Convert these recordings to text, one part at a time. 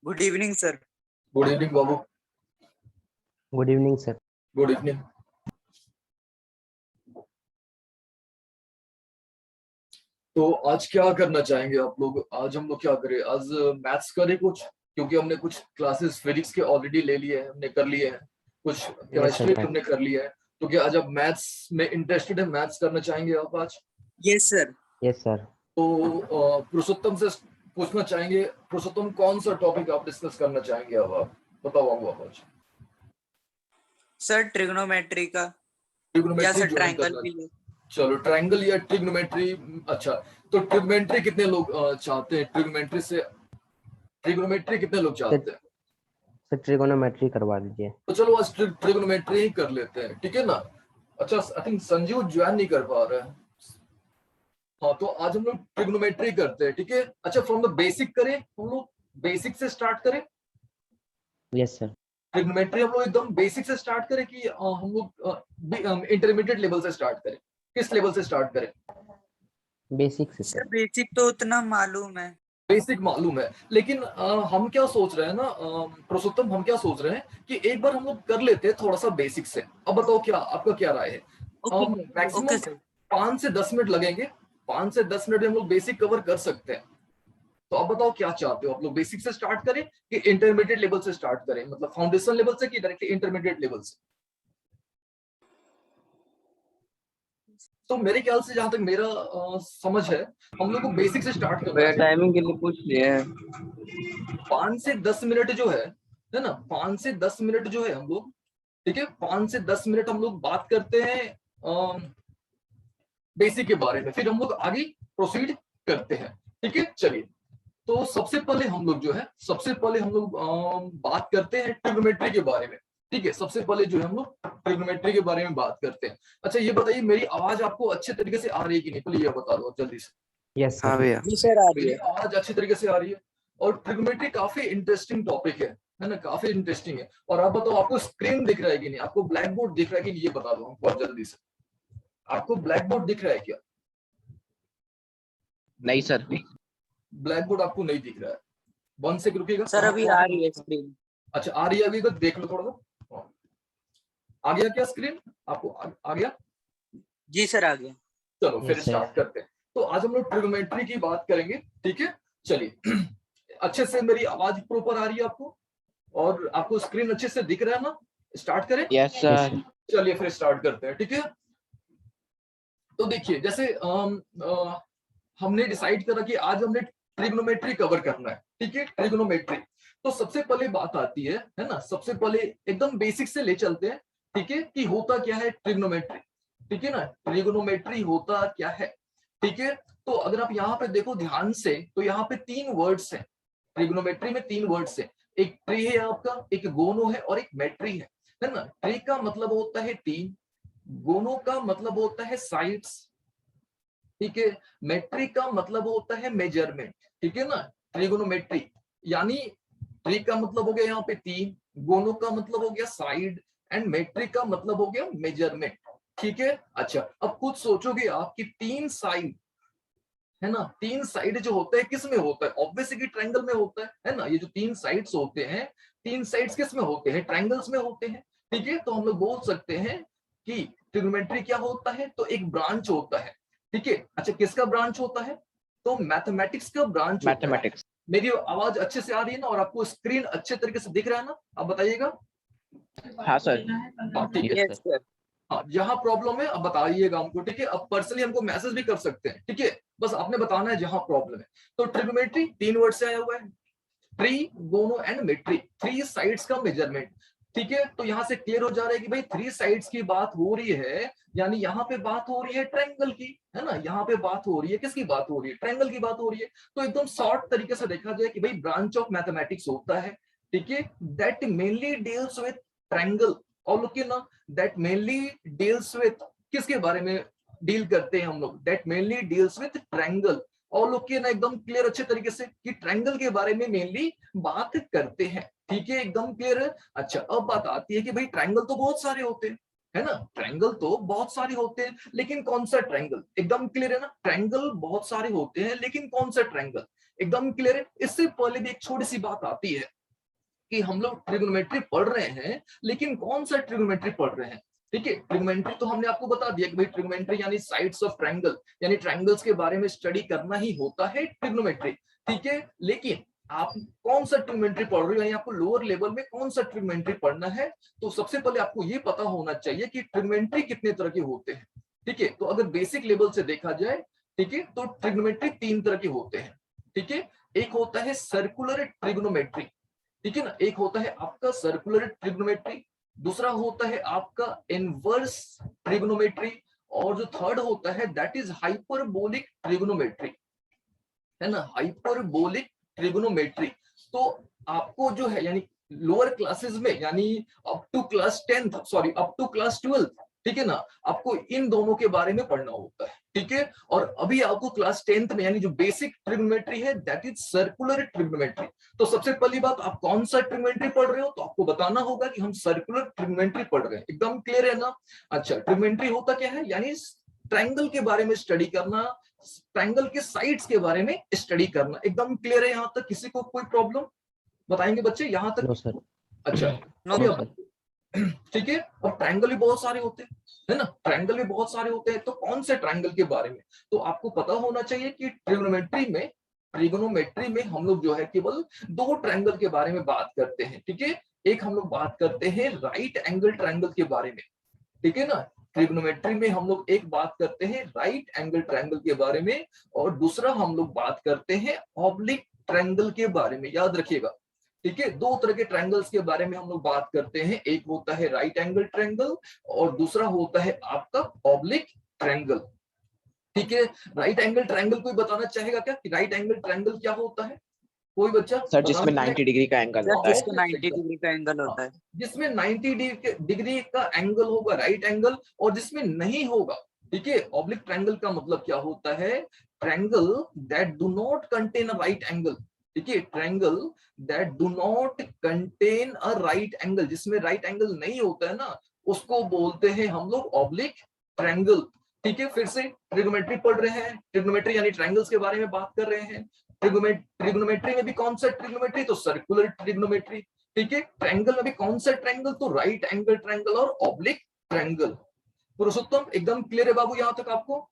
Good evening sir. Good evening बाबू। Good evening sir. Good evening. तो आज क्या करना चाहेंगे आप लोग? आज हम लोग क्या करें? आज मैथ्स करें कुछ, क्योंकि हमने कुछ क्लासेस फिजिक्स के ऑलरेडी ले लिए हैं, हमने कर लिए हैं, कुछ केमिस्ट्री हमने कर लिया है। तो क्या आज आप मैथ्स में इंटरेस्टेड है? मैथ्स करना चाहेंगे आप आज? Yes sir. Yes sir. तो पुरुषोत्तम से पूछना चाहेंगे, पुरुषोत्तम कौन सा टॉपिक आप डिस्कस करना चाहेंगे? अब आप बताओ आप आज। सर ट्रिग्नोमेट्री का या सर ट्रायंगल भी है। चलो ट्रायंगल या ट्रिग्नोमेट्री। अच्छा, तो ट्रिग्नोमेट्री कितने लोग चाहते हैं? ट्रिग्नोमेट्री कितने लोग चाहते हैं? सर ट्रिगोनोमेट्री करवा दीजिए। तो चलो आज ट्रिग्नोमेट्री ही कर लेते हैं, ठीक है ना? अच्छा, आई थिंक संजीव ज्वाइन नहीं कर पा रहा है। हाँ, तो आज हम लोग ट्रिग्नोमेट्री करते हैं, ठीक है? अच्छा, फ्रॉम द बेसिक करें, हम लोग बेसिक से स्टार्ट करें। Yes sir. ट्रिग्नोमेट्री हम लोग एकदम बेसिक से स्टार्ट करें कि हम लोग इंटरमीडिएट लेवल से स्टार्ट करें? किस लेवल से स्टार्ट करें? बेसिक से सर बेसिक तो उतना मालूम है। बेसिक मालूम है, लेकिन हम क्या सोच रहे हैं ना पुरुषोत्तम, हम क्या सोच रहे हैं कि एक बार हम लोग कर लेते हैं थोड़ा सा बेसिक से। अब बताओ क्या आपका क्या राय है? मैक्सिमम 5 से 10 मिनट लगेंगे, 5 से 10 मिनट में हम लोग बेसिक कवर कर सकते हैं। तो अब बताओ क्या चाहते हो आप लोग? बेसिक से स्टार्ट करें कि इंटरमीडिएट लेवल से स्टार्ट करें, मतलब फाउंडेशन लेवल से कि डायरेक्टली इंटरमीडिएट लेवल से? तो मेरे ख्याल से जहां तक मेरा समझ है, हम लोग को बेसिक से स्टार्ट करना है। टाइमिंग के लिए पूछ लिए 5 से 10 मिनट जो है ना, 5 से 10 मिनट जो है हम लोग, ठीक है, 5 से 10 मिनट हम लोग बात करते हैं बेसिक के बारे में, फिर हम लोग आगे प्रोसीड करते हैं, ठीक है? चलिए, तो सबसे पहले हम लोग बात करते हैं ट्रिग्नोमेट्री के बारे में, ठीक है? सबसे पहले जो है हम लोग ट्रिग्नोमेट्री के बारे में बात करते हैं। अच्छा, ये बताइए मेरी आवाज आपको अच्छे तरीके से आ रही है कि नहीं? पहले ये बता दो जल्दी से। यस हाँ सर। भैया। सर आ रही मेरी है। आवाज अच्छी तरीके से आ रही है? और ट्रिग्नोमेट्री काफी इंटरेस्टिंग टॉपिक है ना? काफी इंटरेस्टिंग है। और आप बताओ आपको स्क्रीन दिख रहा है कि नहीं? आपको ब्लैक बोर्ड दिख रहा है कि नहीं? ये बता दो हमको जल्दी से। आपको ब्लैक बोर्ड दिख रहा है क्या? नहीं सर। ब्लैक बोर्ड आपको नहीं दिख रहा है? 1 सेकंड रुकिएगा सर अभी आ रही है स्क्रीन। अच्छा, आ रही है अभी? देख लो थोड़ा सा। आ गया क्या स्क्रीन आपको? आ गया? जी सर आ गया। चलो फिर Yes, स्टार्ट करते हैं। तो आज हम लोग ट्रिग्नोमेट्री की बात करेंगे, ठीक है? चलिए, अच्छे से मेरी आवाज प्रॉपर आ रही है आपको और आपको स्क्रीन अच्छे से दिख रहा है ना? स्टार्ट करें? Yes sir. चलिए फिर स्टार्ट करते हैं, ठीक है? तो देखिए, जैसे हमने डिसाइड करा कि आज हमने ट्रिग्नोमेट्री कवर करना है, ठीक है? ट्रिग्नोमेट्री। तो सबसे पहले बात आती है ना, सबसे पहले एकदम बेसिक से ले चलते हैं, ठीक है? कि होता क्या है ट्रिग्नोमेट्री, ठीक है ना? ट्रिग्नोमेट्री होता क्या है, ठीक है? तो अगर आप यहाँ पे देखो ध्यान से, तो यहाँ पे 3 वर्ड्स हैं। ट्रिग्नोमेट्री में 3 वर्ड्स हैं। एक ट्री है आपका, एक गोनो है और एक मेट्री है ना? ट्री का मतलब होता है 3, गोनो का मतलब होता है साइड्स, ठीक है? मेट्रिक का मतलब होता है मेजरमेंट, ठीक है ना? ट्रिगोनोमेट्री यानी ट्री का मतलब हो गया यहाँ पे 3, गोनो का मतलब हो गया साइड एंड मेट्रिक का मतलब हो गया मेजरमेंट, ठीक है? अच्छा, अब कुछ सोचोगे आप कि 3 साइड है ना, 3 साइड जो होता है किस में होता है? ऑब्वियसली ट्रायंगल में होता है ना? ये जो 3 साइड्स होते हैं, 3 साइड्स किस में होते हैं? ट्रायंगल्स में होते हैं, ठीक है? तो हम लोग बोल सकते हैं कि ट्रिग्नोमेट्री क्या होता है? तो एक ब्रांच होता है, ठीक है? अच्छा, किसका ब्रांच होता है? तो मैथमेटिक्स का ब्रांच होता है। मैथमेटिक्स। मेरी आवाज अच्छे से आ रही है ना? और आपको स्क्रीन अच्छे तरीके से दिख रहा है ना? आप बताइएगा। हाँ सर। हाँ, ठीक है। Yes sir. हाँ, जहाँ प्रॉब्लम है अब बताइएगा हमको, ठीक है? अब पर्सनली हमको मैसेज भी कर सकते हैं, ठीक है? बस आपने बताना है जहाँ प्रॉब्लम है। तो ट्रिग्नोमेट्री 3 वर्ड से आया हुआ है, ट्री, गोनो एंड मेट्री, 3 साइड्स का मेजरमेंट, ठीक है? तो यहाँ से क्लियर हो जा रहा है कि भाई 3 साइड्स की बात हो रही है, यानी यहाँ पे बात हो रही है ट्रायंगल की, है ना? यहाँ पे बात हो रही है किसकी बात हो रही है? ट्रायंगल की बात हो रही है। तो एकदम शॉर्ट तरीके से देखा जाए कि भाई ब्रांच ऑफ मैथमेटिक्स होता है, ठीक है? That mainly deals with triangle. और लुक ना, दैट मेनली डील्स विद किसके बारे में डील करते हैं हम लोग? That mainly deals with triangle. और लोग ना एकदम क्लियर अच्छे तरीके से कि ट्रायंगल के बारे में मेनली बात करते हैं, ठीक है? एकदम क्लियर है। अच्छा, अब बात आती है कि भाई ट्रायंगल तो बहुत सारे होते हैं, है ना? ट्रायंगल तो बहुत सारे होते हैं, लेकिन कौन सा ट्रायंगल? एकदम क्लियर है ना? ट्रायंगल बहुत सारे होते हैं, लेकिन कौन सा ट्रायंगल? एकदम क्लियर है। इससे पहले भी एक छोटी सी बात आती है, कि हम लोग ट्रिग्नोमेट्री पढ़ रहे हैं, लेकिन कौन सा ट्रिग्नोमेट्री पढ़ रहे हैं? ठीक है, ट्रिग्नोमेट्री तो हमने आपको बता दिया कि भाई ट्रिग्नोमेट्री यानी साइड्स ऑफ ट्रायंगल, यानी ट्रायंगल्स के बारे में स्टडी करना ही होता है ट्रिग्नोमेट्री। ठीक है, लेकिन आप कौन सा ट्रिग्नोमेट्री पढ़ रहे हो, यानी आपको लोअर लेवल में कौन सा ट्रिग्नोमेट्री पढ़ना है, तो सबसे पहले आपको ये पता होना चाहिए कि ट्रिग्नोमेट्री कितने तरह के होते हैं। ठीक है, तो अगर बेसिक लेवल से देखा जाए, ठीक है, तो ट्रिग्नोमेट्री 3 तरह के होते हैं। ठीक है, एक होता है सर्कुलर ट्रिग्नोमेट्री, ठीक है ना, एक होता है आपका सर्कुलर ट्रिग्नोमेट्री, दूसरा होता है आपका इनवर्स ट्रिग्नोमेट्री, और जो थर्ड होता है दैट इज हाइपरबोलिक ट्रिग्नोमेट्री, है ना, हाइपरबोलिक ट्रिग्नोमेट्री। तो आपको जो है यानी लोअर क्लासेस में, यानी up to class 10th, sorry up to class 12th, ठीक है ना, आपको इन दोनों के बारे में पढ़ना होता है। ठीक है, और अभी आपको क्लास 10th में यानी जो बेसिक ट्रिग्नोमेट्री है दैट इज सर्कुलर ट्रिग्नोमेट्री। तो सबसे पहली बात, आप कौन सा ट्रिग्नोमेट्री पढ़ रहे हो, तो आपको बताना होगा कि हम सर्कुलर ट्रिग्नोमेट्री पढ़ रहे हैं। एकदम क्लियर है ना? अच्छा, ट्रिग्नोमेट्री होता क्या है, यानी ट्रायंगल के बारे में स्टडी करना, ट्रायंगल के साइड्स के बारे में स्टडी करना। एकदम क्लियर है यहाँ तक? किसी को कोई प्रॉब्लम बताएंगे बच्चे यहाँ तक? No sir. अच्छा, नो अभी सर। ठीक है, और ट्रायंगल भी बहुत सारे होते हैं, है ना, ट्रायंगल भी बहुत सारे होते हैं। तो कौन से ट्रायंगल के बारे में, तो आपको पता होना चाहिए कि ट्रिग्नोमेट्री में हम लोग जो है केवल 2 ट्रायंगल के बारे में बात करते हैं। ठीक है, एक हम लोग बात करते हैं राइट एंगल ट्रायंगल के बारे में, ठीक है ना, ट्रिग्नोमेट्री में हम लोग एक बात करते हैं राइट एंगल ट्रायंगल के बारे में, और दूसरा हम लोग बात करते हैं ऑब्लिक ट्रायंगल के बारे में। याद रखिएगा, ठीक है, 2 तरह के ट्रायंगल्स के बारे में हम लोग बात करते हैं, एक होता है राइट एंगल ट्रायंगल और दूसरा होता है आपका ऑब्लिक ट्रायंगल। ठीक है, राइट एंगल ट्रायंगल कोई बताना चाहेगा क्या कि राइट एंगल ट्रायंगल क्या होता है? कोई बच्चा सर जिसमें 90 डिग्री का एंगल होता है। जिसका 90 डिग्री का एंगल होता है, जिसमें 90 डिग्री का एंगल होगा राइट एंगल, और जिसमें नहीं होगा। ठीक है, ऑब्लिक ट्रायंगल का मतलब क्या होता है? Triangle that do not contain a right angle. ठीक है, triangle that do not contain a right angle, जिसमें राइट एंगल नहीं होता है ना, उसको बोलते हैं हम लोग ऑब्लिक ट्रायंगल। ठीक है, फिर से ट्रिग्नोमेट्री पढ़ रहे हैं, ट्रिग्नोमेट्री यानी ट्रायंगल्स के बारे में बात कर रहे हैं। ट्रिग्नोमेट्री में भी कौन सा ट्रिग्नोमेट्री, तो सर्कुलर ट्रिग्नोमेट्री। ठीक है, ट्रायंगल में भी कौन सा ट्रायंगल, तो राइट एंगल ट्रायंगल और ऑब्लिक ट्रायंगल। पुरुषोत्तम एकदम क्लियर है बाबू यहाँ तक आपको?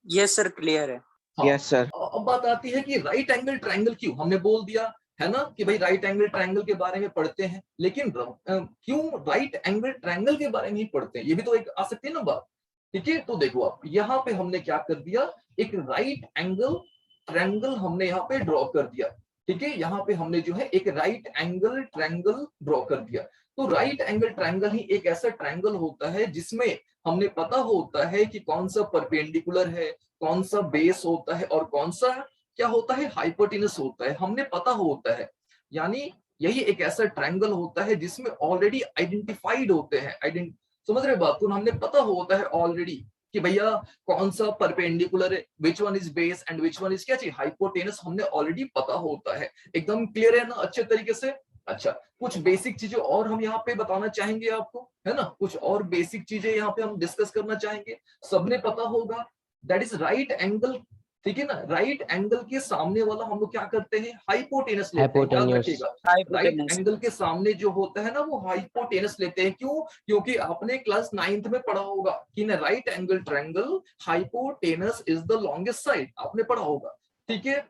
यस सर, क्लियर है। हाँ, यस सर। अब बात आती है कि राइट एंगल ट्रायंगल क्यों, हमने बोल दिया है ना कि भाई राइट एंगल ट्रायंगल के बारे में पढ़ते हैं, लेकिन क्यों राइट एंगल ट्रायंगल के बारे में ही पढ़ते हैं, ये भी तो एक आ सकती है ना बात। ठीक है, तो देखो आप यहाँ पे हमने क्या कर दिया, एक राइट एंगल ट्रायंगल हमने यहाँ पे ड्रॉ कर दिया। ठीक है, यहाँ पे हमने जो है एक राइट एंगल ट्रायंगल ड्रॉ कर दिया। तो राइट एंगल ट्रायंगल ही एक ऐसा ट्रायंगल होता है जिसमें हमने पता होता है कि कौन सा परपेंडिकुलर है, कौन सा बेस होता है, और कौन सा क्या होता है, हाइपोटेनस होता है, हमने पता होता है। यानी यही एक ऐसा ट्रायंगल होता है जिसमें ऑलरेडी आइडेंटिफाइड होते हैं, समझ रहे बात को, हमने पता होता है ऑलरेडी कि भैया कौन सा परपेंडिकुलर है, which one is base and which one is क्या चाहिए, हाइपोटेनस, हमने ऑलरेडी पता होता है। एकदम क्लियर है ना अच्छे तरीके से? अच्छा, कुछ बेसिक चीजें और हम यहाँ पे बताना चाहेंगे आपको, है ना, कुछ और बेसिक चीजें यहाँ पे हम डिस्कस करना चाहेंगे। सबने पता होगा दैट इज राइट एंगल, ठीक है ना, राइट एंगल के सामने वाला हम लोग क्या करते हैं, हाइपोटेनस लेते हैं। याद रखिएगा, राइट एंगल के सामने जो होता है ना वो हाइपोटेनस लेते हैं। क्यों? क्योंकि आपने क्लास 9th में पढ़ा होगा कि ना right angle triangle hypotenuse is the longest side, आपने पढ़ा होगा। ठीक है,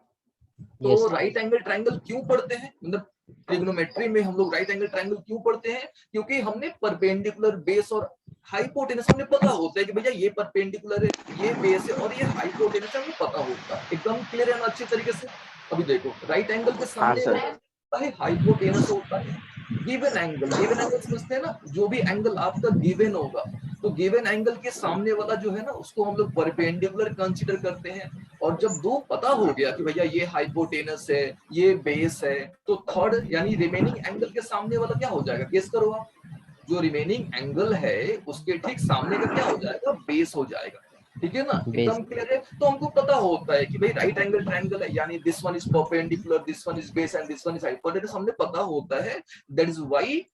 तो राइट एंगल ट्रायंगल क्यों पढ़ते हैं, मतलब ट्रिग्नोमेट्री में हम लोग राइट एंगल ट्रायंगल क्यों पढ़ते हैं? क्योंकि हमने परपेंडिकुलर, बेस और हाइपोटेनस हमने पता होता है कि भैया ये परपेंडिकुलर है, ये बेस है और ये हाइपोटेनस है, हमें पता होता है। एकदम क्लियर है ना अच्छी तरीके से? अभी देखो, राइट एंगल के सामने होता है हाइपोटेनस होता है। गिवन एंगल समझते हैं ना, जो भी एंगल आपका गिवन होगा, तो गिवन एंगल के सामने वाला जो है ना उसको हम लोग परपेंडिकुलर कंसीडर करते हैं। और जब दो पता हो गया कि भैया ये हाइपोटेनस है, ये बेस है, तो थर्ड यानी रिमेनिंग एंगल के सामने वाला क्या हो जाएगा, गेस करो आप? जो रिमेनिंग एंगल है उसके ठीक सामने का क्या हो जाएगा, बेस हो जाएगा। ठीक है ना, एकदम क्लियर है? तो हमको पता होता है कि भाई राइट एंगल ट्रायंगल है, यानी this one is perpendicular, this one is base and this one is hypotenuse, हमने पता होता है। दैट इज व्हाई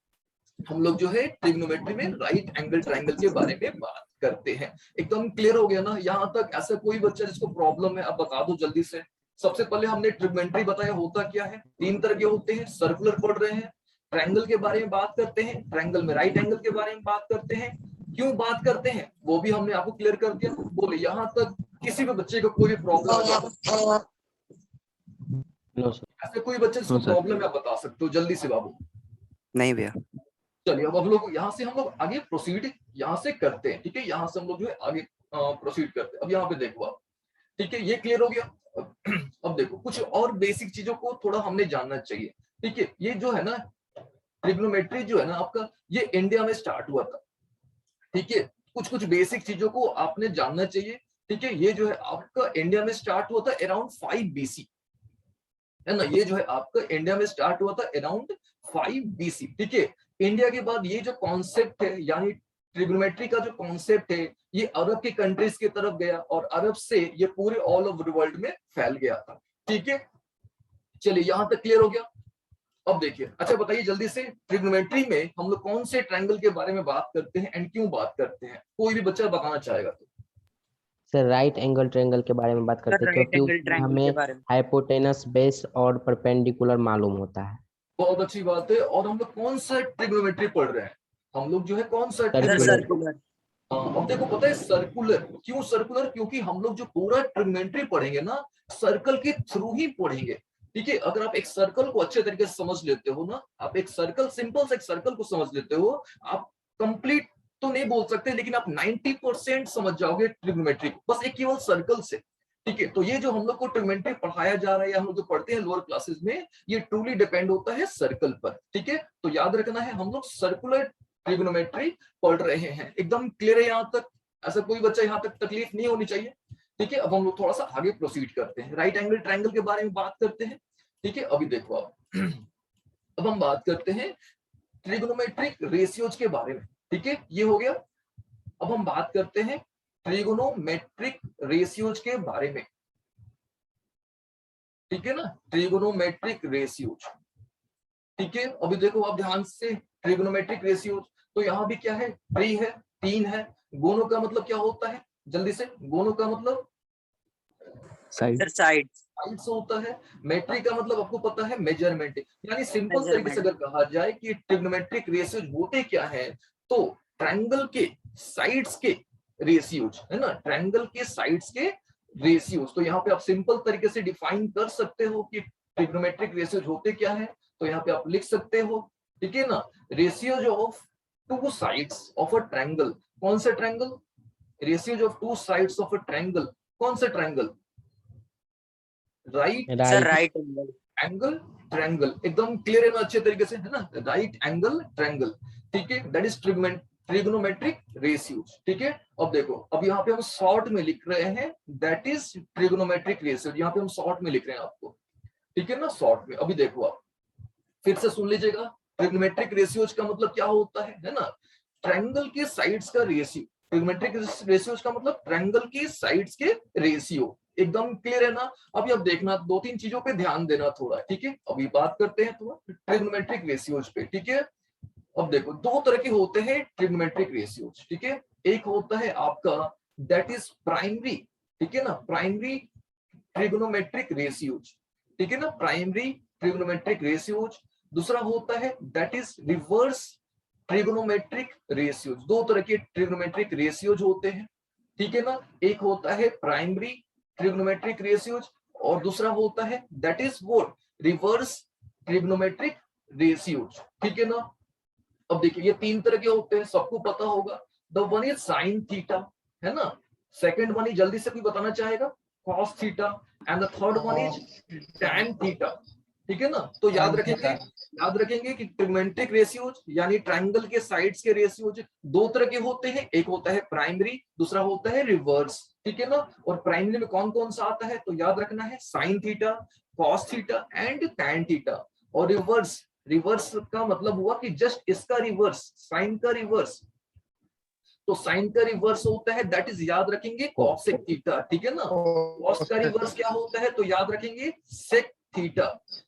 हम लोग जो है ट्रिग्नोमेट्री में राइट एंगल ट्रायंगल के बारे में बात करते हैं। एकदम क्लियर हो गया ना यहाँ तक? ऐसा कोई बच्चा जिसको प्रॉब्लम है, अब बता दो जल्दी से। सबसे पहले हमने ट्रिग्नोमेट्री बताया होता क्या है, 3 तरह के होते हैं, सर्कुलर पढ़ रहे हैं, ट्रायंगल के बारे में बात करते हैं, ट्रायंगल में राइट एंगल के बारे में बात करते हैं, क्यों बात करते हैं वो भी हमने आपको क्लियर कर दिया। बोले यहाँ तक किसी भी बच्चे को कोई भी प्रॉब्लम, नो सर। ऐसे कोई बच्चे को प्रॉब्लम आप बता सकते हो जल्दी से बाबू? नहीं भैया। चलिए अब हम लोग यहाँ से हम लोग आगे प्रोसीड यहाँ से करते हैं, ठीक है, यहाँ से हम लोग जो है आगे प्रोसीड करते हैं। अब यहाँ पे देखो आप, ठीक है, ये क्लियर हो गया। अब देखो कुछ और बेसिक चीजों को थोड़ा हमने जानना चाहिए, ठीक है। ये जो है ना ट्रिग्नोमेट्री जो है ना आपका, ये इंडिया में स्टार्ट हुआ था, ठीक है। कुछ कुछ बेसिक चीजों को आपने जानना चाहिए, ठीक है। ये जो है आपका इंडिया में स्टार्ट हुआ था अराउंड 5 BC, है ना। ये जो है आपका इंडिया में स्टार्ट हुआ था अराउंड 5 BC, ठीक है। इंडिया के बाद ये जो कॉन्सेप्ट है यानी ट्रिग्नोमेट्री का जो कॉन्सेप्ट है, ये अरब के कंट्रीज की तरफ गया और अरब से ये पूरे ऑल ओवर वर्ल्ड में फैल गया था, ठीक है। चलिए यहां तक क्लियर हो गया। अब देखिए, अच्छा बताइए जल्दी से, ट्रिग्नोमेट्री में हम लोग कौन से ट्रायंगल के बारे में बात करते हैं एंड क्यों बात करते हैं? कोई भी बच्चा बताना चाहेगा तो? सर राइट एंगल ट्रायंगल के बारे में बात करते हैं राइट क्योंकि एंगल उसमें ट्रायंगल के हमें बारे में। हाइपोटेनस, बेस और परपेंडिकुलर मालूम होता है। बहुत अच्छी बात है। और हम लोग कौन सा ट्रिग्नोमेट्री पढ़ रहे हैं? हम लोग जो है कौन सा सर सर्कुलर। सर्कुलर। अब देखो पता है सर्कुलर क्यों? सर्कुलर क्योंकि हम लोग जो पूरा ट्रिग्नोमेट्री पढ़ेंगे ना, सर्कल के थ्रू ही पढ़ेंगे, ठीक है। अगर आप एक सर्कल को अच्छे तरीके से समझ लेते हो ना, आप एक सर्कल, सिंपल से एक सर्कल को समझ लेते हो, आप कंप्लीट तो नहीं बोल सकते लेकिन आप 90% समझ जाओगे ट्रिग्नोमेट्री को, बस एक केवल सर्कल से, ठीक है। तो ये जो हम लोग को ट्रिग्नोमेट्री पढ़ाया जा रहा है या हम लोग जो पढ़ते हैं लोअर क्लासेस में, ये ट्रूली डिपेंड होता है सर्कल पर, ठीक है। तो याद रखना है हम लोग सर्कुलर ट्रिग्नोमेट्री पढ़ रहे हैं। एकदम क्लियर है यहाँ तक? ऐसा कोई बच्चा यहाँ तक तकलीफ नहीं होनी चाहिए, ठीक है। अब हम लोग थोड़ा सा आगे प्रोसीड करते हैं, राइट एंगल ट्रायंगल के बारे में बात करते हैं, ठीक है। अभी देखो आप, अब हम बात करते हैं ट्रिगोनोमेट्रिक रेशियोज के बारे में, ठीक है, ये हो गया। अब हम बात करते हैं ट्रिगोनोमेट्रिक रेशियोज के बारे में, ठीक है ना, ट्रिगोनोमेट्रिक रेशियोज, ठीक है। अभी देखो आप ध्यान से, ट्रिगोनोमेट्रिक रेशियोज, तो यहाँ भी क्या है, ट्री है, 3 है। गोनो का मतलब क्या होता है? जल्दी से, गोनो का मतलब सर साइड साइड्स होता है। मेट्रिक का मतलब आपको पता है मेजरमेंट, यानी सिंपल तरीके से अगर कहा जाए कि ट्रिग्नोमेट्रिक रेशियोज होते क्या है, तो ट्रायंगल के साइड्स के रेशियोज, है ना, ट्रायंगल के साइड्स के रेशियोज। तो यहाँ पे आप सिंपल तरीके से डिफाइन कर सकते हो कि ट्रिग्नोमेट्रिक रेशियोज होते क्या है, तो यहाँ पे आप लिख सकते हो, ठीक है ना, ratios of 2 sides of a triangle. कौन सा triangle? Ratios of 2 sides of a triangle. कौन सा triangle? Right sir right angle angle triangle. एकदम क्लियर है ना, अच्छे तरीके से, है ना, राइट एंगल ट्रायंगल, ठीक है, दैट इज ट्रिग्नोमेट्रिक रेशियोज, ठीक है। अब देखो, अब यहाँ पे हम शॉर्ट में लिख रहे हैं, दैट इज ट्रिग्नोमेट्रिक रेशियोज, यहाँ पे हम शॉर्ट में लिख रहे हैं आपको, ठीक है ना, शॉर्ट में। अभी देखो आप फिर से सुन लीजिएगा, ट्रिग्नोमेट्रिक रेशियोज का मतलब क्या होता है ना, ट्रायंगल के साइड्स का रेशियो। ट्रिग्नोमेट्रिक रेशियोज का मतलब ट्रायंगल के साइड्स के रेशियो। एकदम क्लियर है ना? अभी अब देखना, 2-3 चीजों पे ध्यान देना थोड़ा, ठीक है। अभी बात करते हैं थोड़ा ट्रिग्नोमेट्रिक रेशियोज पे, ठीक है। अब देखो, 2 तरह के होते हैं ट्रिग्नोमेट्रिक रेशियोज, ठीक है। एक होता है आपका दैट इज प्राइमरी, ठीक है ना, प्राइमरी ट्रिग्नोमेट्रिक रेशियोज, ठीक है ना, प्राइमरी ट्रिग्नोमेट्रिक रेशियोज। दूसरा होता है that is reverse trigonometric ratios. 2 तरह के ट्रिग्नोमेट्रिक रेशियोज होते हैं, ठीक है ना। एक होता है प्राइमरी ट्रिग्नोमेट्रिक रेशियोज और दूसरा होता है that is what, reverse trigonometric ratios, ठीक है ना। अब देखिए, ये 3 तरह के होते हैं, सबको पता होगा। The one is sine theta, है ना, सेकंड वन इज, जल्दी से कोई बताना चाहेगा, cos theta, and the third one is tan theta, ठीक है ना। तो याद रखेंगे कि ट्रिग्नोमेट्रिक रेशियोज यानी ट्रायंगल के साइड्स के रेशियोज 2 तरह के होते हैं, एक होता है प्राइमरी, दूसरा होता है रिवर्स, ठीक है ना। और प्राइमरी में कौन कौन सा आता है, तो याद रखना है sine theta, cos theta and tan theta. और रिवर्स का मतलब हुआ कि जस्ट इसका रिवर्स, साइन का रिवर्स। तो साइन का रिवर्स होता है दैट इज, याद रखेंगे, कॉसेक थीटा, ठीक है ना। कॉस का रिवर्स क्या होता है, तो याद रखेंगे सेक थीटा,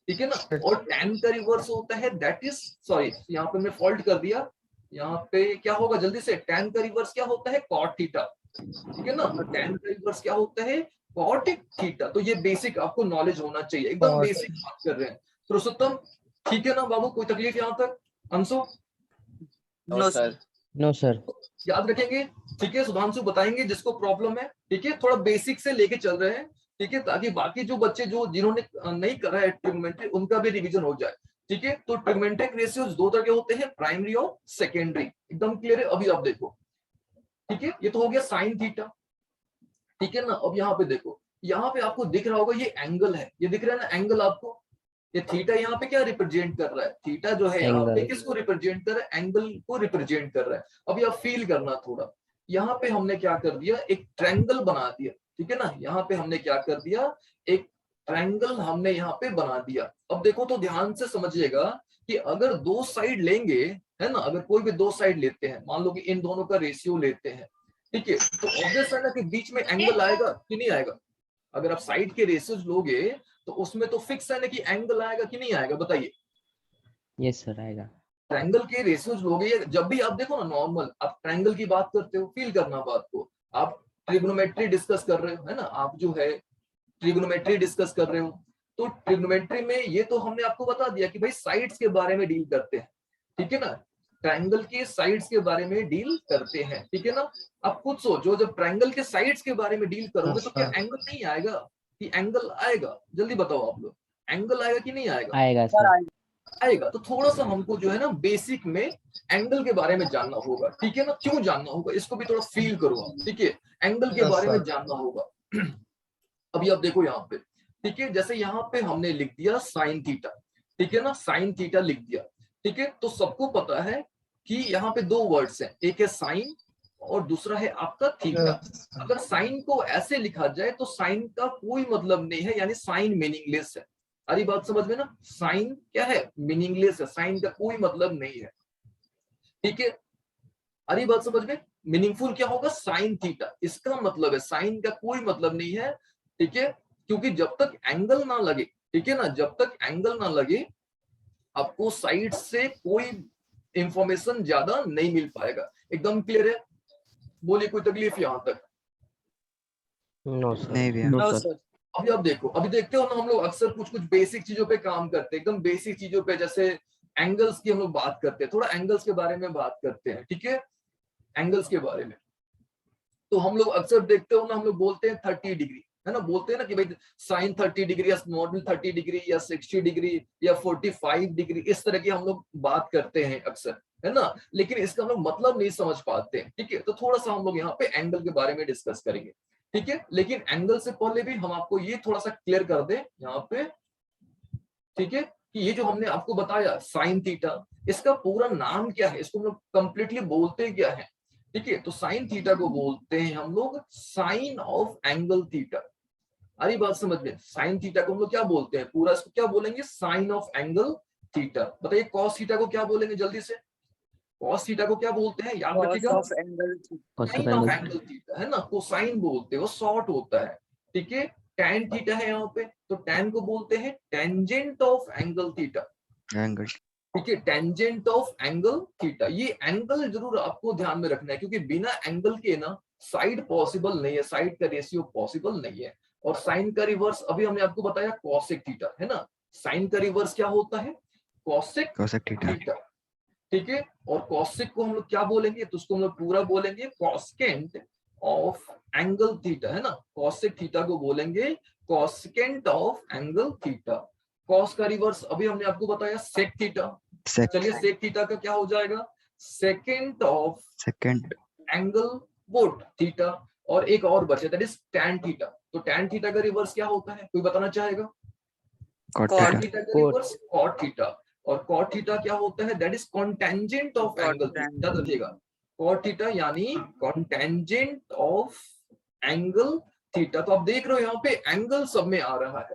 ठीक है ना। और टैन का रिवर्स होता है दैट इज, सॉरी यहाँ पे मैं फॉल्ट कर दिया, यहाँ पे क्या होगा जल्दी से, टैन का रिवर्स क्या होता है, कॉट थीटा, ठीक है ना। टैन का रिवर्स क्या होता है, कॉट थीटा। तो ये बेसिक आपको नॉलेज होना चाहिए, एकदम बेसिक बात कर रहे हैं। पुरुषोत्तम ठीक है ना बाबू, कोई तकलीफ यहाँ तक? Anshu no sir. No sir. याद रखेंगे, ठीक है? सुधांशु बताएंगे जिसको प्रॉब्लम है, ठीक है? थोड़ा बेसिक से लेके चल रहे हैं, ठीक है, ताकि बाकी जो बच्चे जो जिन्होंने नहीं करा है ट्रिग्नोमेट्री, उनका भी रिवीजन हो जाए, ठीक है? तो ट्रिग्नोमेट्रिक रेशियोज दो तरह के होते हैं, प्राइमरी और सेकेंडरी। एकदम क्लियर है? अभी आप देखो, ठीक है, ये तो हो गया साइन थीटा, ठीक है ना? अब यहाँ पे देखो, यहाँ पे आपको दिख रहा होगा ये एंगल है, ये दिख रहा है ना एंगल आपको? ये थीटा यहाँ पे क्या रिप्रेजेंट कर रहा है? थीटा जो है यहाँ पे एंगल। किसको रिप्रेजेंट कर रहा है? एंगल को रिप्रेजेंट कर रहा है। अभी आप फील करना थोड़ा, यहाँ पे हमने क्या कर दिया, एक ट्रायंगल बना दिया, ठीक है ना? यहाँ पे हमने क्या कर दिया, एक ट्रायंगल हमने यहाँ पे बना दिया। अब देखो तो ध्यान से समझिएगा कि अगर दो साइड लेंगे, है ना, अगर कोई भी दो साइड लेते हैं, मान लो कि इन दोनों का रेशियो लेते हैं, ठीक है, तो ऑब्वियस है ना कि बीच में एंगल आएगा कि नहीं आएगा? अगर आप साइड के रेशियोज लोगे तो उसमें तो फिक्स है ना कि एंगल आएगा कि नहीं आएगा? बताइए। यस सर, आएगा। ट्रायंगल के रेशियोज लोगे, जब भी आप देखो ना, नॉर्मल आप ट्रायंगल की बात करते हो, फील करना बात को, आप ट्रिग्नोमेट्री डिस्कस कर रहे हो, है ना, आप जो है ट्रिग्नोमेट्री डिस्कस कर रहे हो, तो ट्रिग्नोमेट्री में ये तो हमने आपको बता दिया कि भाई साइड्स के बारे में डील करते हैं, ठीक है ना? ट्रायंगल के साइड्स के बारे में डील करते हैं, ठीक है ना? आप खुद सोचो, जब ट्रायंगल के साइड्स के बारे में डील करोगे तो क्या एंगल नहीं आएगा कि एंगल आएगा? जल्दी बताओ आप लोग, एंगल आएगा कि नहीं आएगा? आएगा सर। आएगा। तो थोड़ा सा हमको जो है ना बेसिक में एंगल के बारे में जानना होगा, ठीक है ना? क्यों जानना होगा इसको भी थोड़ा फील करो आप, ठीक है? एंगल के बारे में जानना होगा। अभी आप देखो यहाँ पे, ठीक है, जैसे यहाँ पे हमने लिख दिया साइन थीटा, ठीक है ना? साइन थीटा लिख दिया, ठीक है? तो सबको पता है कि यहाँ पे दो वर्ड्स हैं, एक है साइन और दूसरा है आपका थीटा। अगर साइन को ऐसे लिखा जाए तो साइन का कोई मतलब नहीं है, यानी साइन मीनिंगलेस है। अरे बात समझ में ना? साइन क्या है? मीनिंगलेस है, साइन का कोई मतलब नहीं है, ठीक है? अरे बात समझ में? मीनिंगफुल क्या होगा? साइन थीटा, इसका मतलब है साइन का कोई मतलब नहीं है, ठीक है? क्योंकि जब तक एंगल ना लगे, ठीक है ना, जब तक एंगल ना लगे आपको साइड से कोई इंफॉर्मेशन ज्यादा नहीं मिल पाएगा। एकदम क्लियर है? बोलिए, कोई तकलीफ यहाँ तक? No sir. नहीं भैया। No sir. अभी आप देखो, अभी देखते हो ना, हम लोग अक्सर कुछ कुछ बेसिक चीजों पे काम करते हैं, एकदम बेसिक चीजों पे, जैसे एंगल्स की हम लोग बात करते हैं, थोड़ा एंगल्स के बारे में बात करते हैं, ठीक है? एंगल्स के बारे में तो हम लोग अक्सर देखते हो ना, हम लोग बोलते हैं 30 डिग्री, है ना? बोलते हैं ना कि भाई साइन 30 डिग्री या मॉडल 30 डिग्री या 60 डिग्री या 45 डिग्री, इस तरह की हम लोग बात करते हैं अक्सर, है ना? लेकिन इसका हम लोग मतलब नहीं समझ पाते हैं, ठीक है? तो थोड़ा सा हम लोग यहाँ पे एंगल के बारे में डिस्कस करेंगे, ठीक है? लेकिन एंगल से पहले भी हम आपको ये थोड़ा सा क्लियर कर दें यहाँ पे, ठीक है, कि ये जो हमने आपको बताया साइन थीटा, इसका पूरा नाम क्या है, इसको हम लोग कंप्लीटली बोलते क्या है, ठीक है? तो साइन थीटा को बोलते हैं हम लोग साइन ऑफ एंगल थीटा। अरे बात समझ में? साइन थीटा को हम लोग क्या बोलते हैं? पूरा इसको क्या बोलेंगे? Sine of angle theta. बताइए कॉस थीटा को क्या बोलेंगे जल्दी से? कॉस थीटा को क्या बोलते हैं? याद रखिएगा, of angle. Sine of angle theta, है ना? कोसाइन बोलते हैं, वो शॉर्ट होता है, ठीक है? टैन थीटा है यहाँ पे, तो टैन को बोलते हैं tangent of angle theta, angle. ठीक है? Tangent of angle theta. ये एंगल जरूर आपको ध्यान में रखना है, क्योंकि बिना एंगल के ना साइड पॉसिबल नहीं है, साइड का रेशियो पॉसिबल नहीं है। और साइन का रिवर्स अभी हमने आपको बताया कॉसेक थीटा, है ना? साइन का रिवर्स क्या होता है? Cosec cosec theta. थीटा, ठीक है? और कॉसेक को हम लोग क्या बोलेंगे? तो उसको हम लोग पूरा बोलेंगे कॉस्केंट ऑफ एंगल थीटा, है ना? कॉसेक थीटा को बोलेंगे कॉस्केंट ऑफ एंगल थीटा। कॉस का रिवर्स अभी हमने आपको बताया सेक थीटा। चलिए सेक थीटा का क्या हो जाएगा? सेकेंड ऑफ सेकंड एंगल बोट थीटा। और एक और बचे, दैट इज टैन थीटा। तो टैन थीटा का रिवर्स क्या होता है? कोई बताना चाहेगा? Cot tan theta. थीटा का रिवर्स कॉट थीटा। और कॉट थीटा क्या होता है? That is cotangent of angle theta. याद रखिएगा, कॉट थीटा यानी कॉन्टेंजेंट ऑफ एंगल थीटा। तो आप देख रहे हो यहाँ पे एंगल सब में आ रहा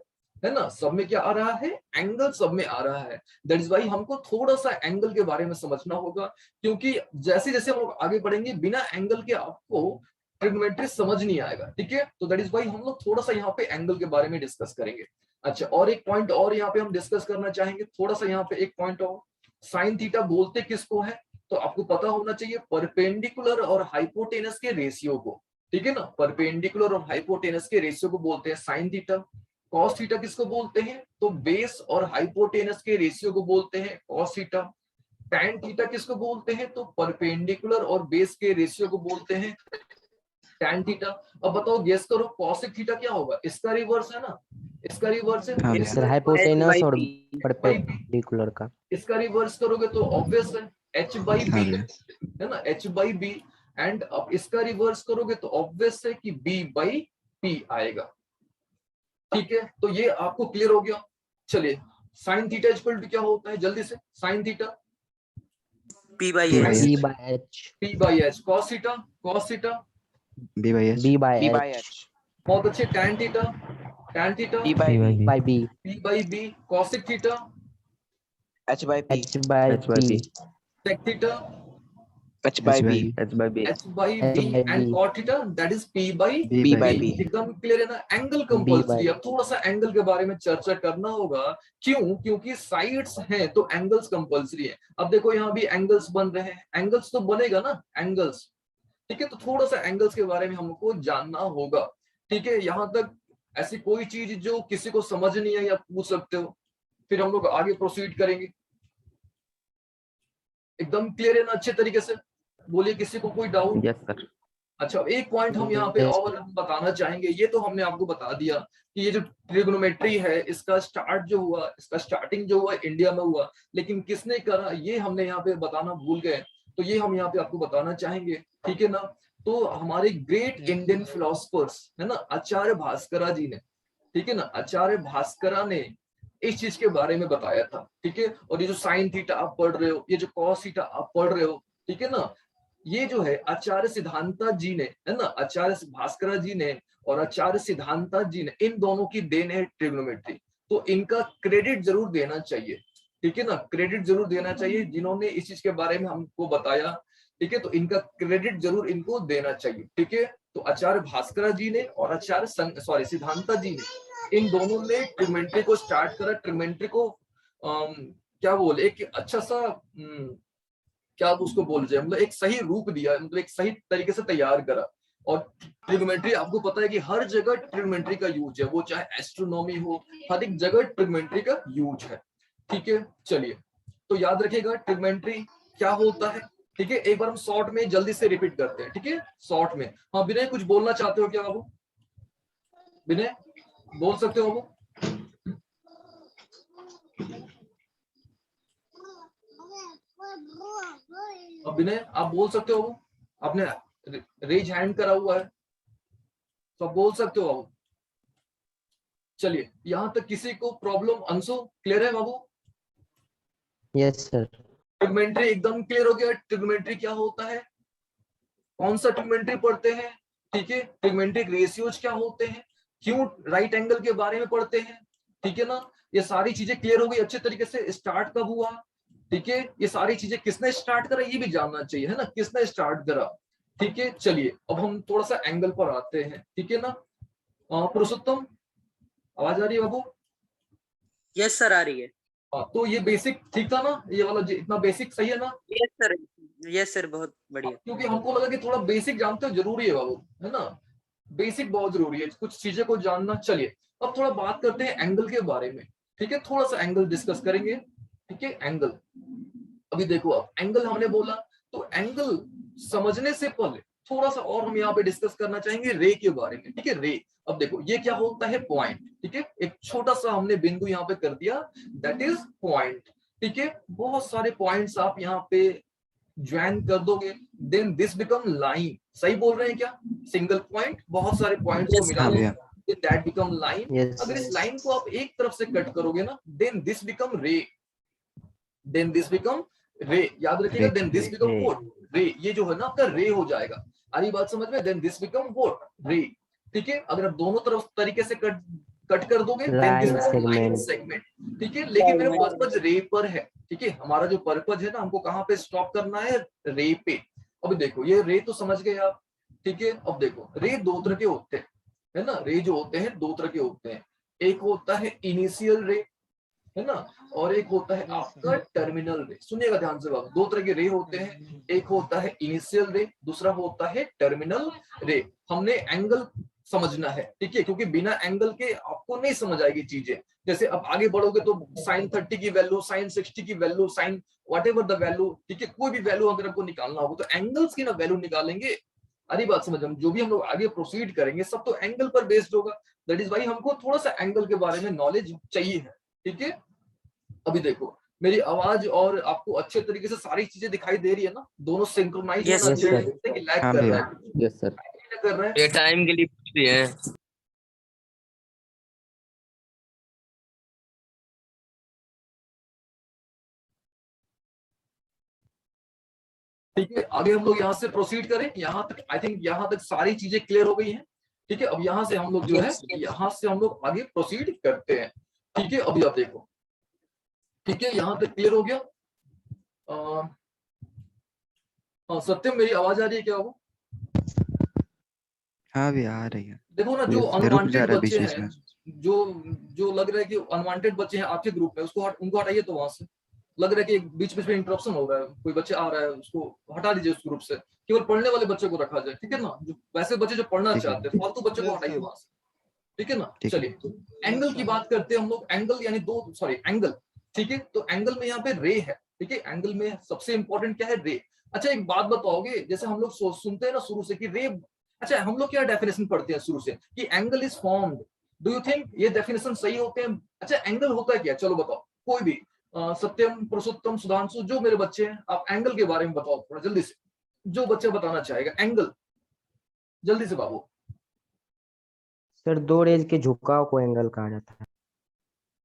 है ना? सब में क्या आ रहा है? एंगल सब में आ रहा है। दैट इज वाई हमको थोड़ा सा एंगल के बारे में समझना होगा, क्योंकि जैसे जैसे हम लोग आगे बढ़ेंगे बिना एंगल के आपको ट्रिग्नोमेट्री समझ नहीं आएगा, ठीक है? तो दैट इज वाई हम लोग थोड़ा सा यहाँ पे एंगल के बारे में डिस्कस करेंगे। अच्छा, और एक पॉइंट और यहाँ पे हम डिस्कस करना चाहेंगे, थोड़ा सा यहाँ पे एक पॉइंट और। साइन थीटा बोलते किसको है? तो आपको पता होना चाहिए परपेंडिकुलर और हाइपोटेनस के रेशियो को, ठीक है ना? परपेंडिकुलर और हाइपोटेनस के रेशियो को बोलते हैं साइन थीटा, कॉस थीटा किसको बोलते हैं? तो बेस और हाइपोटेनस के रेशियो को बोलते हैं कॉस थीटा। टैन थीटा किसको बोलते हैं? तो परपेंडिकुलर और बेस के रेशियो को बोलते हैं टैन थीटा। अब बताओ गेस करो कॉसेक थीटा क्या होगा? इसका रिवर्स है ना, इसका रिवर्स है हाँ भैया। सर हाइपोटेनस और H/P। परपेंडिकुलर का। इसका रिवर्स करोगे तो ऑब्वियस है एच बाई हाँ बी, भैया। है ना, एच बाई बी। एंड अब इसका रिवर्स करोगे तो ऑब्वियस है कि बी बाई पी आएगा। ठीक है, तो ये आपको क्लियर हो गया। चलिए साइन थीटा इक्वल टू क्या होता है जल्दी से? Sine theta P by P by H। B H। By H. P by H. Cos theta, cos theta B by H। B by B by H. H। बहुत अच्छे। Tan theta, tan theta P by B। By B. P by B. Cosec theta, H by P। H by P. Sec theta, H by B। H by B. H by and B. Cot theta that is P by B B by by B। B। एकदम clear है ना? Angle B compulsory. Bye अब थोड़ा सा angle के बारे में चर्चा करना होगा। क्यों? क्योंकि साइड्स हैं तो एंगल्स कंपल्सरी है। अब देखो यहाँ भी एंगल्स बन रहे हैं, एंगल्स तो बनेगा ना, एंगल्स। ठीक है, तो थोड़ा सा एंगल्स के बारे में हमको जानना होगा। ठीक है, यहाँ तक ऐसी कोई चीज जो किसी को समझ नहीं है या पूछ सकते हो, फिर हम लोग आगे प्रोसीड करेंगे। एकदम क्लियर है ना अच्छे तरीके से? बोलिए किसी को कोई डाउट? Yes sir. अच्छा, एक पॉइंट हम यहाँ पे और बताना चाहेंगे। ये तो हमने आपको बता दिया कि ये जो ट्रिग्नोमेट्री है इसका स्टार्ट जो हुआ, इसका स्टार्टिंग जो हुआ इंडिया में हुआ, लेकिन किसने करा ये हमने यहाँ पे बताना भूल गए। तो ये हम यहाँ पे आपको बताना चाहेंगे। ठीक है ना? तो हमारे ग्रेट इंडियन फिलोसफर्स है ना, आचार्य भास्करा जी ने, ठीक है ना, आचार्य भास्करा ने इस चीज के बारे में बताया था। ठीक है, और ये जो साइन थीटा आप पढ़ रहे हो, ये जो कॉस थीटा आप पढ़ रहे हो, ठीक है ना, ये जो है आचार्य सिद्धांता जी ने, है ना, आचार्य भास्करा जी ने और आचार्य सिद्धांता जी ने, इन दोनों की देन है ट्रिग्नोमेट्री। तो इनका क्रेडिट जरूर देना चाहिए। ठीक है ना, क्रेडिट जरूर देना चाहिए जिन्होंने इस चीज के बारे में हमको बताया। ठीक है, तो इनका क्रेडिट जरूर इनको देना चाहिए। ठीक है, तो आचार्य भास्करा जी ने और आचार्य सिद्धांता जी ने, इन दोनों ने ट्रिग्नोमेट्री को स्टार्ट करा। ट्रिग्नोमेट्री को क्या बोले, एक अच्छा सा क्या उसको बोल जाए, मतलब एक सही रूप दिया, मतलब एक सही तरीके से तैयार करा। और ट्रिग्नोमेट्री आपको पता है कि हर जगह ट्रिग्नोमेट्री का यूज है, वो चाहे एस्ट्रोनॉमी हो, हर एक जगह ट्रिग्नोमेट्री का यूज है। ठीक है, चलिए तो याद रखिएगा ट्रिग्नोमेट्री क्या होता है। ठीक है, एक बार हम शॉर्ट में जल्दी से रिपीट करते हैं। ठीक है, शॉर्ट में। हाँ विनय, कुछ बोलना चाहते हो क्या बाबू? विनय बोल सकते हो बाबू? अब विनय आप बोल सकते हो? आपने रेज हैंड करा हुआ है तो आप बोल सकते हो बाबू। चलिए, यहां तक किसी को प्रॉब्लम? अंशु क्लियर है बाबू? Yes sir. ट्रिग्नोमेट्री एकदम क्लियर हो गया। ट्रिग्नोमेट्री क्या होता है, कौन सा ट्रिग्नोमेट्री पढ़ते हैं? ठीक है, ट्रिग्नोमेट्रिक रेशियोज क्या होते हैं, क्यों राइट एंगल के बारे में पढ़ते हैं? ठीक है ना, ये सारी चीजें क्लियर हो गई अच्छे तरीके से। स्टार्ट कब हुआ? ठीक है, ये सारी चीजें किसने स्टार्ट करा ये भी जानना चाहिए, है ना, किसने स्टार्ट करा। ठीक है, चलिए अब हम थोड़ा सा एंगल पर आते हैं। ठीक है ना, पुरुषोत्तम आवाज आ रही है बाबू? यस सर, आ रही है। तो ये बेसिक ठीक था ना, ये वाला इतना बेसिक सही है ना? यस सर, यस सर, बहुत बढ़िया। क्योंकि हमको लगा कि थोड़ा बेसिक जानते हो जरूरी है बाबू, है ना, बेसिक बहुत जरूरी है कुछ चीजें को जानना। चलिए अब थोड़ा बात करते हैं एंगल के बारे में। ठीक है, थोड़ा सा एंगल डिस्कस करेंगे। ठीक है, एंगल अभी देखो, अब एंगल हमने बोला, तो एंगल समझने से पहले थोड़ा सा और हम यहाँ पे डिस्कस करना चाहेंगे रे के बारे में। ठीक है, रे। अब देखो ये क्या होता है, पॉइंट। ठीक है, एक छोटा सा हमने बिंदु यहाँ पे कर दिया, दैट इज पॉइंट। ठीक है, बहुत सारे पॉइंट्स आप यहाँ पे ज्वाइन कर दोगे, देन दिस बिकम लाइन। सही बोल रहे हैं क्या? सिंगल पॉइंट बहुत सारे पॉइंट्स को मिला हाँ भैया। That become line. यस। अगर इस लाइन को आप एक तरफ से कट करोगे ना, देन दिस बिकम रे, देन दिस बिकम रे। याद रखिएगा, देन दिस बिकम व्हाट, रे। ये जो है ना आपका रे हो जाएगा। आ रही बात समझ में? देन दिस बिकम व्हाट, रे। ठीक है, अगर आप दोनों तरफ तरीके से कट कर दोगे, then this become line segment. ठीक है, लेकिन मेरा पर्पज रे पर है। ठीक है, हमारा जो पर्पज है ना, हमको कहाँ पे स्टॉप करना है, रे पे। अब देखो ये रे तो समझ गए आप। ठीक है, अब देखो रे दो तरह के होते हैं, है ना, रे जो होते हैं दो तरह के होते हैं। एक होता है इनिशियल रे, है ना, और एक होता है आपका टर्मिनल रे। सुनिएगा ध्यान से बाबू, दो तरह के रे होते हैं, एक होता है इनिशियल रे, दूसरा होता है टर्मिनल रे। हमने एंगल समझना है, ठीक है, क्योंकि बिना एंगल के आपको नहीं समझ आएगी चीजें। जैसे अब आगे बढ़ोगे तो साइन 30 की वैल्यू, साइन 60 की value, sine whatever the value, ठीक है, कोई भी वैल्यू अगर आपको निकालना होगा तो एंगल्स की ना वैल्यू निकालेंगे। अरे बात समझ, हम जो भी हम लोग आगे प्रोसीड करेंगे सब तो एंगल पर बेस्ड होगा। दैट इज वाई हमको थोड़ा सा एंगल के बारे में नॉलेज चाहिए है, ठीक है। अभी देखो मेरी आवाज और आपको अच्छे तरीके से सारी चीजें दिखाई दे रही है ना, दोनों सिंक्रोनाइज Yes, होना yes, चाहिए, sir. जैसे कि लैग हाँ कर भैया। रहा है, यस सर। नहीं कर रहा है। ये टाइम के लिए पूछ रही है। ठीक है, आगे हम लोग यहाँ से प्रोसीड करें, यहाँ तक आई थिंक यहाँ तक सारी चीजें क्लियर हो गई हैं, ठीक है। अब यहाँ से हम लोग जो है, यहाँ से हम लोग आगे प्रोसीड करते हैं, ठीक है। अभी आप देखो, ठीक है, यहाँ तक क्लियर हो गया। हाँ सत्यम, मेरी आवाज आ रही है क्या? वो हाँ भैया आ रही है। देखो ना, जो Yes, रुक जा अनवांटेड रहा है बीच बच्चे बीच हैं, में। जो जो लग रहा है कि अनवांटेड बच्चे हैं आपके ग्रुप में, उसको उनको हटाइए। तो वहां से लग रहा है कि बीच बीच में इंटरप्शन हो रहा है, कोई बच्चे आ रहा है, उसको हटा दीजिए उस ग्रुप से, केवल पढ़ने वाले बच्चे को रखा जाए, ठीक है ना। जो वैसे बच्चे जो पढ़ना ठीक है। चाहते हैं, फालतू बच्चे को हटाइए वहां से, ठीक है ना। ठीक। चलिए एंगल की बात करते हैं हम लोग। एंगल यानी एंगल, ठीक है। तो एंगल में यहाँ पे रे है, ठीक है। एंगल में सबसे इंपॉर्टेंट क्या है? रे। अच्छा एक बात बताओगे, जैसे हम लोग सुनते हैं ना शुरू से कि रे, अच्छा हम लोग क्या डेफिनेशन पढ़ते हैं शुरू से कि angle is formed, do you think ये डेफिनेशन सही होते हैं? अच्छा एंगल होता है क्या, चलो बताओ कोई भी, सत्यम, पुरुषोत्तम, सुधांशु, जो मेरे बच्चे हैं, आप एंगल के बारे में बताओ थोड़ा जल्दी से, जो बच्चा बताना चाहेगा एंगल, जल्दी से बाबू। सर दो रेज के झुकाव को एंगल कहा जाता है।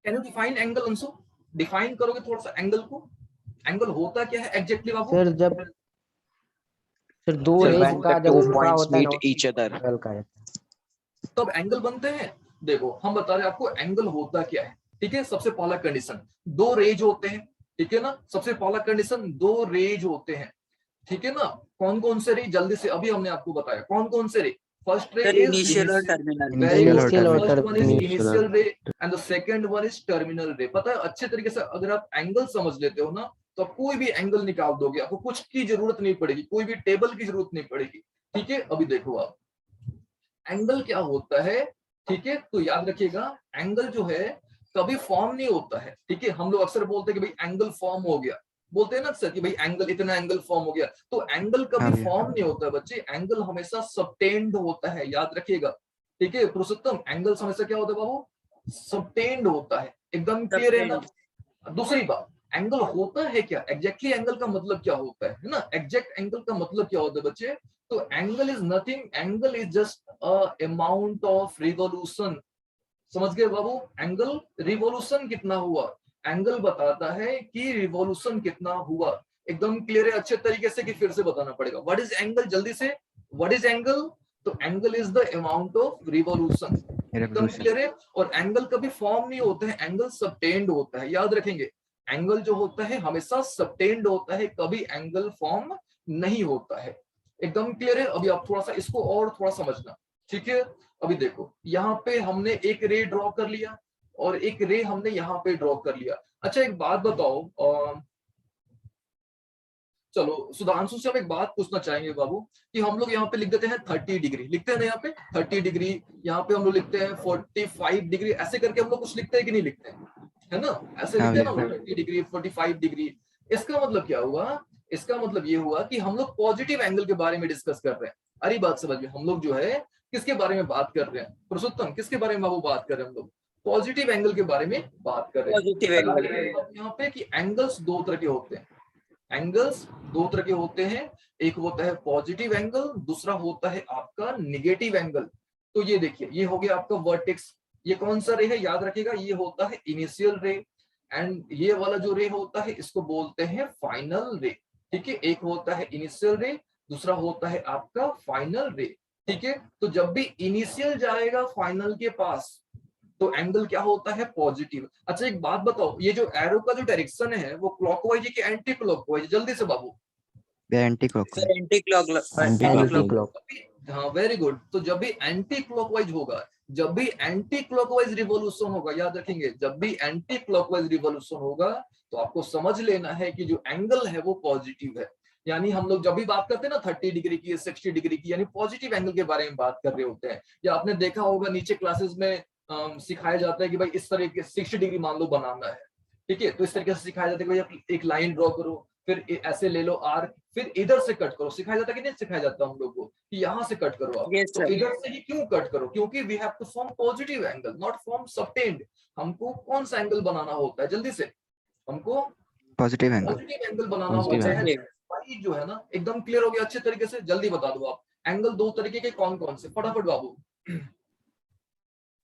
Can you define angle Anshu? Define करोगे थोड़ा सा एंगल को? एंगल होता क्या है एग्जैक्टली बाबू? सर दो Sir, रेज when का the जब 2 झुकाव points होता है ना, meet each other. एंगल कहा जाता है। तब एंगल बनते हैं। देखो हम बता रहे हैं आपको एंगल होता क्या है, ठीक है। सबसे पहला कंडीशन, दो रेज होते हैं, ठीक है ना। सबसे पहला कंडीशन, दो रेज होते हैं, ठीक है ना। कौन कौन से रे? जल्दी से, अभी हमने आपको बताया कौन कौन से ray. First ray sir is initial और टर्मिनल। Very good. Initial और first one is terminal. Initial ray and the second one is terminal ray. पता है अच्छे तरीके से अगर आप एंगल समझ लेते हो ना, तो आप कोई भी एंगल निकाल दोगे, आपको कुछ की जरूरत नहीं पड़ेगी, कोई भी टेबल की जरूरत नहीं पड़ेगी, ठीक है। अभी देखो आप एंगल क्या होता है, ठीक है। तो याद रखिएगा एंगल जो है कभी फॉर्म नहीं होता है, ठीक है। हम लोग अक्सर बोलते हैं कि भाई एंगल फॉर्म हो गया, बोलते हैं ना अक्सर कि भाई एंगल, इतना एंगल फॉर्म हो गया। तो एंगल कभी हाँ भैया। फॉर्म नहीं होता है बच्चे, एंगल हमेशा सबटेंड होता है, याद रखिएगा, ठीक है। पुरुषोत्तम, एंगल हमेशा क्या होता है बाबू? सबटेंड होता है, एकदम क्लियर है ना। दूसरी बात, एंगल होता है क्या एग्जैक्टली, एंगल का मतलब क्या होता है ना। एग्जैक्ट एंगल का मतलब क्या होता है बच्चे? तो angle is nothing, angle is just amount of revolution. समझ गए बाबू? एंगल रिवोल्यूशन कितना हुआ, एंगल बताता है कि रिवोल्यूशन कितना हुआ। एकदम क्लियर है अच्छे तरीके से कि फिर से बताना पड़ेगा? व्हाट इज एंगल, जल्दी से, व्हाट इज एंगल? तो angle is the amount of revolution, एकदम क्लियर है। और एंगल कभी फॉर्म नहीं होता है, एंगल सबटेंड होता है, याद रखेंगे। एंगल जो होता है हमेशा सबटेंड होता है, कभी एंगल फॉर्म नहीं होता है, एकदम क्लियर है। अभी आप थोड़ा सा इसको और थोड़ा समझना, ठीक है। अभी देखो यहाँ पे हमने एक रे ड्रॉ कर लिया और एक रे हमने यहाँ पे ड्रॉ कर लिया। अच्छा एक बात बताओ, चलो सुधांशु से हम एक बात पूछना चाहेंगे बाबू कि हम लोग यहाँ पे लिख देते हैं 30 डिग्री, लिखते हैं ना यहाँ पे 30 डिग्री, यहाँ पे हम लोग लिखते हैं 45 डिग्री, ऐसे करके हम लोग कुछ लिखते हैं कि नहीं लिखते हैं, है ना। ऐसे हाँ लिखते हैं ना भैया। 30 डिग्री 45 डिग्री। इसका मतलब क्या हुआ? इसका मतलब ये हुआ कि हम लोग पॉजिटिव एंगल के बारे में डिस्कस कर रहे हैं। अरे बात समझ में, हम लोग जो है किसके बारे में बात कर रहे हैं पुरुषोत्तम? किसके बारे में बाबू बात कर रहे हैं? हम लोग पॉजिटिव एंगल के बारे में बात कर रहे हैं। Positive angle. यहाँ पे कि एंगल्स दो तरह के होते हैं, एंगल्स दो तरह के होते हैं, एक होता है पॉजिटिव एंगल, दूसरा होता है आपका निगेटिव एंगल। तो ये देखिए, ये हो गया आपका वर्टेक्स, ये कौन सा रे है याद रखिएगा, ये होता है इनिशियल रे, एंड ये वाला जो रे होता है इसको बोलते हैं फाइनल रे, ठीक है। एक होता है इनिशियल रे, दूसरा होता है आपका फाइनल रे, ठीक है। तो जब भी इनिशियल जाएगा फाइनल के पास तो एंगल क्या होता है? पॉजिटिव। अच्छा एक बात बताओ, ये जो एरो का जो डायरेक्शन है वो क्लॉकवाइज है कि एंटी क्लॉकवाइज? जल्दी से बाबू। Anti clockwise. Sir anti clock. हाँ वेरी गुड। तो जब भी एंटी क्लॉकवाइज होगा, जब भी एंटी क्लॉकवाइज रिवॉल्यूशन होगा, याद रखेंगे जब भी एंटी क्लॉकवाइज रिवॉल्यूशन होगा तो आपको समझ लेना है कि जो एंगल है वो पॉजिटिव है। यानी हम लोग जब भी बात करते हैं ना 30 डिग्री की, 60 डिग्री की, यानी पॉजिटिव एंगल के बारे में बात कर रहे होते हैं। या आपने देखा होगा नीचे क्लासेस में सिखाया जाता है कि भाई इस तरह के 60 डिग्री मान लो बनाना है, ठीक है, तो इस तरीके से सिखाया जाता है कि भाई एक लाइन ड्रॉ करो, फिर ऐसे ले लो आर्क, फिर इधर से कट करो। सिखाया जाता है कि नहीं सिखाया जाता हम लोग को कि यहाँ से कट करो आप। Yes, तो sir. इधर से ही क्यों कट करो? क्योंकि we have to form positive angle, not form subtend. हमको कौन सा एंगल बनाना होता है? जल्दी से हमको पॉजिटिव एंगल। पॉजिटिव एंगल बनाना Positive होता है। angle. भाई जो है ना एकदम क्लियर हो गया अच्छे तरीके से? जल्दी बता दो आप, एंगल दो तरीके के कौन कौन से, फटाफट बाबू।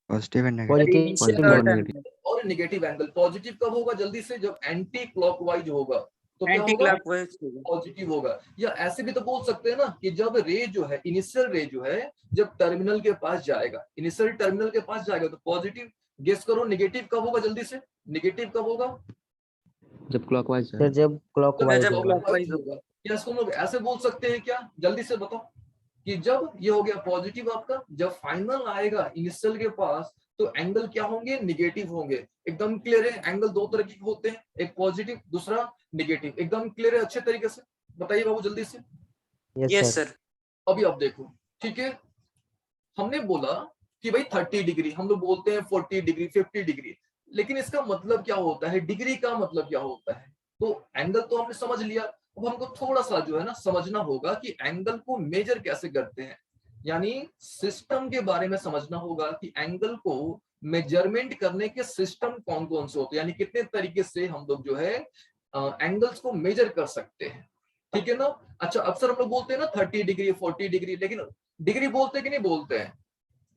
Positive and negative. Positive Initial positive और और terminal. नेगेटिव। और नेगेटिव एंगल। पॉजिटिव कब होगा? जल्दी से, जब एंटी क्लॉकवाइज होगा तो क्या एंटी होगा? क्लॉकवाइज होगा। पॉजिटिव होगा। या ऐसे भी तो बोल सकते हैं ना कि जब रे जो है, इनिशियल रे जो है, जब टर्मिनल के पास जाएगा, इनिशियल टर्मिनल के पास जाएगा तो पॉजिटिव। गेस करो नेगेटिव कब होगा? जल्दी से, नेगेटिव कब होगा? जब क्लॉकवाइज सर जब क्लॉकवाइज जब होगा। क्लॉकवाइज होगा। क्या इसको हम लोग ऐसे बोल सकते हैं क्या? जल्दी से बताओ कि जब ये हो गया पॉजिटिव आपका, जब फाइनल आएगा इनिशियल के पास तो एंगल क्या होंगे? नेगेटिव होंगे। एकदम क्लियर है? एंगल दो तरह के होते हैं, एक पॉजिटिव, दूसरा नेगेटिव। एकदम क्लियर है अच्छे तरीके से? बताइए बाबू जल्दी से। Yes yes sir. सर। अभी आप देखो, ठीक है, हमने बोला कि भाई 30 डिग्री, हम लोग बोलते हैं 40 डिग्री, 50 डिग्री, लेकिन इसका मतलब क्या होता है? डिग्री का मतलब क्या होता है? तो एंगल तो हमने समझ लिया, अब हमको थोड़ा सा जो है ना समझना होगा कि एंगल को मेजर कैसे करते हैं। यानी सिस्टम के बारे में समझना होगा कि एंगल को मेजरमेंट करने के सिस्टम कौन कौन से होते हैं, यानी कितने तरीके से हम लोग जो है एंगल्स को मेजर कर सकते हैं, ठीक है ना। अच्छा, अक्सर हम लोग बोलते हैं ना 30 डिग्री, 40 डिग्री, लेकिन डिग्री बोलते हैं कि नहीं बोलते हैं?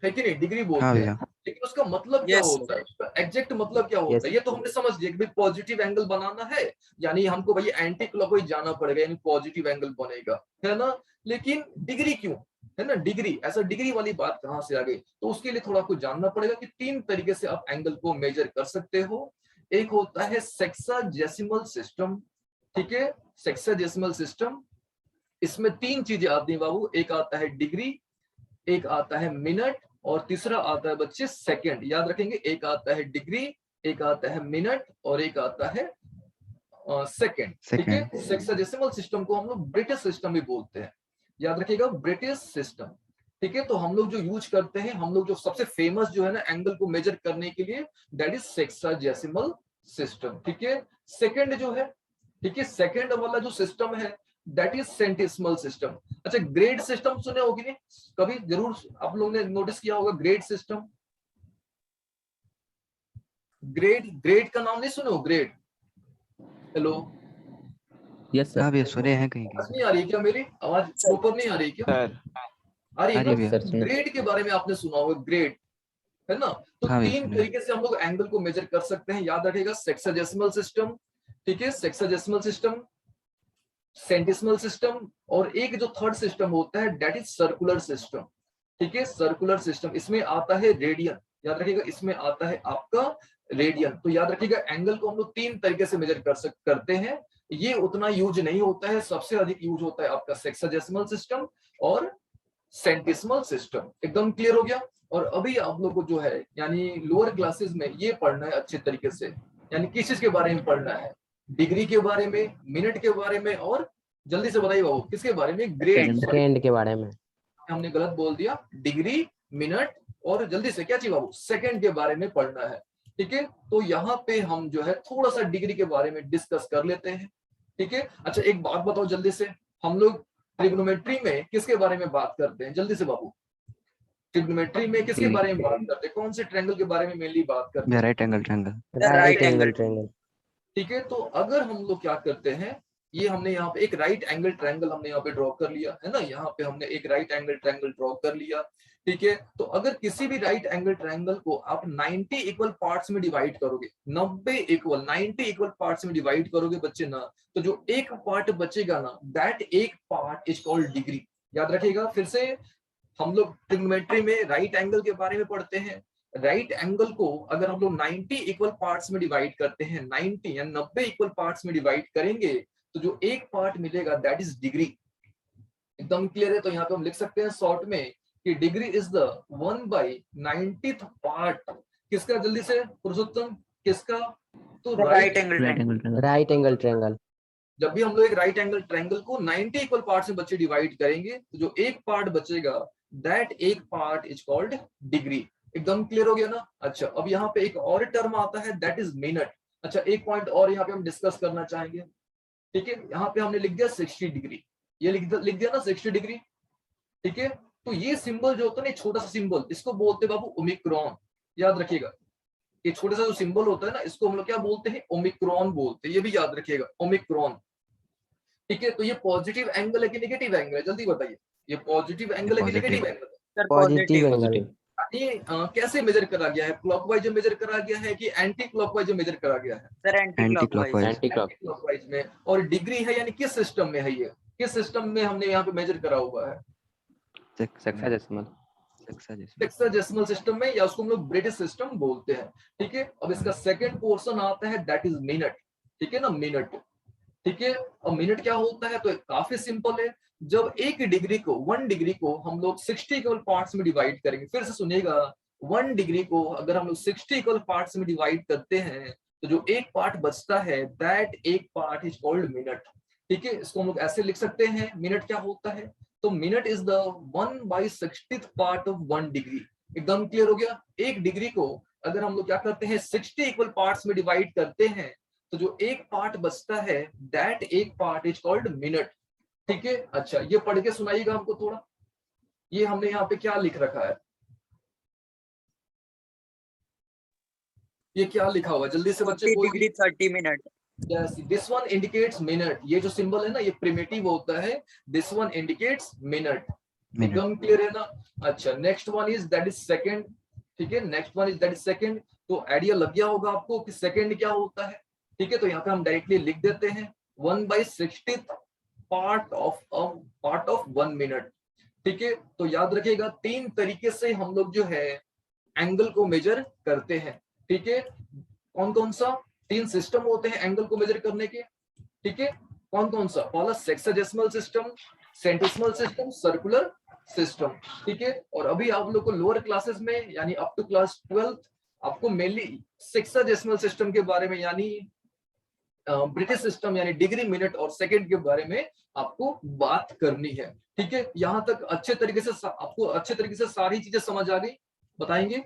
है कि नहीं? डिग्री हाँ बोलते हैं, भैया। लेकिन उसका मतलब क्या Yes, sir. होता है? उसका एग्जैक्ट मतलब क्या होता Yes. है? ये तो हमने समझ लिया कि भाई पॉजिटिव एंगल बनाना है, यानी हमको भाई एंटी क्लॉकवाइज जाना पड़ेगा, यानी पॉजिटिव एंगल बनेगा, है ना। लेकिन डिग्री क्यों, है ना? डिग्री, ऐसा डिग्री वाली बात कहां से आ गई? तो उसके लिए थोड़ा कुछ जानना पड़ेगा कि 3 तरीके से आप एंगल को मेजर कर सकते हो। एक होता है सेक्साडेसिमल सिस्टम, ठीक है, सेक्साडेसिमल सिस्टम। इसमें 3 चीजें आती हैं बाबू, एक आता है डिग्री, एक आता है मिनट, और तीसरा आता है बच्चे सेकंड। याद रखेंगे, एक आता है डिग्री, एक आता है मिनट, और एक आता है सेकंड, ठीक है। सेकंड। सेक्साडेसिमल सिस्टम को हम लोग ब्रिटिश सिस्टम भी बोलते हैं, याद रखिएगा, ब्रिटिश सिस्टम, ठीक है। तो हम लोग जो यूज करते हैं, हम लोग जो सबसे फेमस जो है ना एंगल को मेजर करने के लिए, दैट इज सेक्साडेसिमल सिस्टम, ठीक है। सेकंड जो है, ठीक है, सेकंड वाला जो सिस्टम है दैट इज सेंटिसिमल सिस्टम। अच्छा, ग्रेड सिस्टम सुने होगी नहीं कभी? जरूर आप लोगों ने नोटिस किया होगा ग्रेड सिस्टम। ग्रेड, ग्रेड का नाम नहीं सुने हो? Grade, hello, yes sir. हाँ भैया सुने हैं कहीं आवाज कहीं। नहीं आ रही क्या? मेरी आवाज प्रॉपर नहीं आ रही क्या? सर आ रही आ है रही है ना? भैया। सर सुने। ग्रेड के बारे में आपने सुना होगा, ग्रेड, है ना। तो हाँ भैया 3 सुने। तरीके से हम लोग एंगल को मेजर कर सकते हैं, याद रखिएगा, सेक्साडेसिमल सिस्टम, ठीक है, सेक्साडेसिमल सिस्टम, सेंटिसिमल सिस्टम, और एक जो थर्ड सिस्टम होता है दैट इज सर्कुलर सिस्टम, ठीक है, सर्कुलर सिस्टम। इसमें आता है रेडियन, याद रखिएगा, इसमें आता है आपका रेडियन। तो याद रखिएगा, एंगल को हम लोग 3 तरीके से मेजर करते हैं। ये उतना यूज नहीं होता है, सबसे अधिक यूज होता है आपका सेक्साडेसिमल सिस्टम और सेंटिसिमल सिस्टम। एकदम क्लियर हो गया? और अभी आप लोग को जो है यानी लोअर क्लासेस में ये पढ़ना है अच्छे तरीके से, यानी किस चीज के बारे में पढ़ना है? डिग्री के बारे में, मिनट के बारे में, और जल्दी से बताइए बाबू किसके बारे में? ग्रेड, सेकेंड के बारे में। हमने गलत बोल दिया, डिग्री, मिनट, और जल्दी से क्या चाहिए बाबू? सेकंड के बारे में पढ़ना है, ठीक है। तो यहाँ पे हम जो है थोड़ा सा डिग्री के बारे में डिस्कस कर लेते हैं, ठीक है। अच्छा, एक बात बताओ जल्दी से, हम लोग ट्रिग्नोमेट्री में किसके बारे में बात करते हैं? जल्दी से बाबू, ट्रिग्नोमेट्री में किसके बारे में बात करते हैं? कौन से ट्रायंगल के बारे में मेनली बात करते हैं? Right angle triangle. The right right angle angle triangle. ठीक है। तो अगर हम लोग क्या करते हैं, ये हमने यहाँ पे एक राइट एंगल ट्रायंगल हमने यहाँ पे ड्रॉ कर लिया है ना, यहाँ पे हमने एक राइट एंगल ट्रायंगल ड्रॉ कर लिया, ठीक है। तो अगर किसी भी राइट एंगल ट्रायंगल को आप 90 इक्वल पार्ट्स में डिवाइड करोगे, 90 इक्वल पार्ट्स में डिवाइड करोगे बच्चे ना, तो जो एक पार्ट बचेगा ना, दैट एक पार्ट इज कॉल्ड डिग्री। याद रखिएगा, फिर से हम लोग ट्रिग्नोमेट्री में राइट एंगल के बारे में पढ़ते हैं। राइट एंगल को अगर हम लोग 90 इक्वल पार्ट्स में डिवाइड करते हैं, 90 या 90 इक्वल पार्ट्स में डिवाइड करेंगे, तो जो एक पार्ट मिलेगा दैट इज डिग्री। एकदम क्लियर है? तो यहाँ पे हम लिख सकते हैं शॉर्ट में कि degree is the 1/90th part. किसका? जल्दी से पुरुषोत्तम, किसका? तो right angle right triangle. Angle triangle. Right angle triangle. जब भी हम लोग एक राइट एंगल ट्रायंगल को 90 इक्वल पार्ट्स में बच्चे डिवाइड करेंगे तो जो एक पार्ट बचेगा दैट एक पार्ट इज कॉल्ड डिग्री। एकदम क्लियर हो गया ना। अच्छा, अब यहाँ पे एक और टर्म आता है दैट इज मिनट। अच्छा, एक पॉइंट और यहाँ पे हम डिस्कस करना चाहेंगे। ठीक है, यहाँ पे हमने लिख दिया 60 डिग्री, ये लिख दिया ना 60 डिग्री। ठीक है, तो ये सिंबल जो होता है ना, छोटा सा सिंबल, इसको बोलते हैं बाबू ओमिक्रॉन। याद रखिएगा, ये छोटा सा जो सिंबल होता है ना, इसको हम लोग क्या बोलते हैं, ओमिक्रॉन बोलते हैं। ये भी याद रखिएगा, ओमिक्रॉन। ठीक है, तो ये पॉजिटिव एंगल है कि नेगेटिव एंगल है, जल्दी बताइए। ये पॉजिटिव एंगल है कि नेगेटिव एंगल है? Sir positive positive. एंगल। ये कैसे मेजर करा गया है? क्लॉकवाइज में मेजर करा गया है कि एंटी क्लॉकवाइज में मेजर करा गया है? Sir anti clockwise. Anti clock. Clockwise में। और डिग्री है यानी किस सिस्टम में है? ये किस सिस्टम में हमने यहाँ पे मेजर करा हुआ है? हेक्साडेसिमल। हेक्साडेसिमल सिस्टम में, या उसको हम लोग ब्रिटिश सिस्टम बोलते हैं। ठीक है, अब इसका सेकंड पोर्शन आता है दैट इज मिनट। ठीक है ना, मिनट। ठीक है, अब मिनट क्या होता है? तो काफी सिंपल है। जब एक डिग्री को 1 डिग्री को हम लोग 60 इक्वल पार्ट्स में डिवाइड करेंगे, फिर से सुनिएगा, 1 डिग्री को अगर हम लोग 60 इक्वल पार्ट्स में डिवाइड करते हैं तो जो एक पार्ट बचता है दैट एक पार्ट इज कॉल्ड मिनट। ठीक है, इसको हम लोग ऐसे लिख सकते हैं, मिनट क्या होता है? तो minute is the 1/60th part of 1 degree. एकदम क्लियर हो गया। एक डिग्री को अगर हम लोग क्या करते हैं, 60 इक्वल पार्ट्स में डिवाइड करते हैं तो जो एक पार्ट बचता है दैट एक पार्ट इज कॉल्ड मिनट। ठीक है, अच्छा ये पढ़ के सुनाइएगा हमको थोड़ा। ये हमने यहाँ पे क्या लिख रखा है, ये क्या लिखा हुआ है, जल्दी से बच्चे 60 degree 30 minute. Yes, this one indicates minute। ये जो सिंबल है ना, ये प्रिमिटिव होता है। This one indicates minute। एकदम क्लियर है ना। अच्छा, next one is that is second. ठीक है, next one is that is second. तो आइडिया लग गया होगा आपको कि सेकंड क्या होता है। ठीक है, तो यहाँ पे हम डायरेक्टली लिख देते हैं 1/60th पार्ट ऑफ 1 मिनट। ठीक है, तो याद रखिएगा 3 तरीके से हम लोग जो है एंगल को मेजर करते हैं। ठीक है, कौन कौन सा? 3 सिस्टम होते हैं एंगल को मेजर करने के। ठीक है, कौन कौन सा? पहला sexagesimal system, centesimal system, circular system. ठीक है, और अभी आप लोग को लोअर क्लासेस में यानी अप टू क्लास 12th आपको मेनली सेक्साडेसिमल सिस्टम के बारे में यानी ब्रिटिश सिस्टम यानी डिग्री, मिनट और सेकंड के बारे में आपको बात करनी है। ठीक है, यहां तक अच्छे तरीके से आपको अच्छे तरीके से सारी चीजें समझ आ गई? बताएंगे?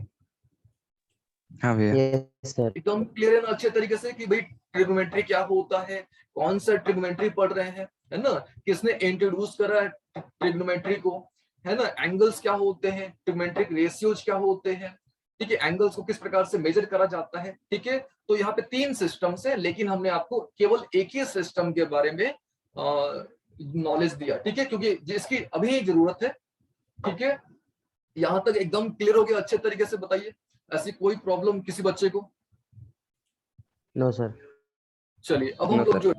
हाँ भैया। Yes sir. एकदम क्लियर है ना अच्छे तरीके से कि भाई ट्रिग्नोमेट्री क्या होता है, कौन सा ट्रिग्नोमेट्री पढ़ रहे हैं, है ना, किसने इंट्रोड्यूस करा है ट्रिग्नोमेट्री को, है ना, एंगल्स क्या होते हैं, ट्रिग्नोमेट्रिक रेशियोज क्या होते हैं। ठीक है, एंगल्स को किस प्रकार से मेजर करा जाता है। ठीक है, तो यहाँ पे 3 सिस्टम्स है, लेकिन हमने आपको केवल एक ही सिस्टम के बारे में नॉलेज दिया। ठीक है, क्योंकि जिसकी अभी जरूरत है। ठीक है, यहाँ तक एकदम क्लियर हो गया अच्छे तरीके से? बताइए, ऐसी कोई प्रॉब्लम किसी बच्चे को? No sir. चलिए, अब हम लोग जो,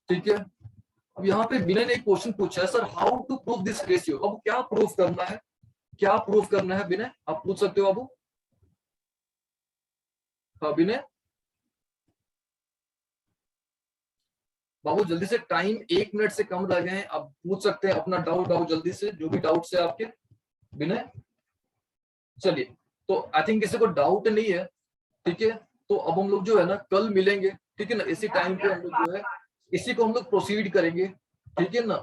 ठीक है, अब यहाँ पे विनय ने एक क्वेश्चन पूछा है, sir how to prove this ratio. अब क्या प्रूफ करना है, क्या प्रूफ करना है विनय? आप पूछ सकते हो बाबू। हाँ विनय बाबू, जल्दी से, टाइम 1 मिनट से कम रह गए हैं, आप पूछ सकते हैं अपना डाउट जल्दी से, जो भी डाउट है आपके। विनय चलिए, तो आई थिंक किसी को डाउट नहीं है। ठीक है, तो अब हम लोग जो है ना कल मिलेंगे। ठीक है ना, इसी टाइम पे हम लोग जो है इसी को हम लोग प्रोसीड करेंगे। ठीक है ना,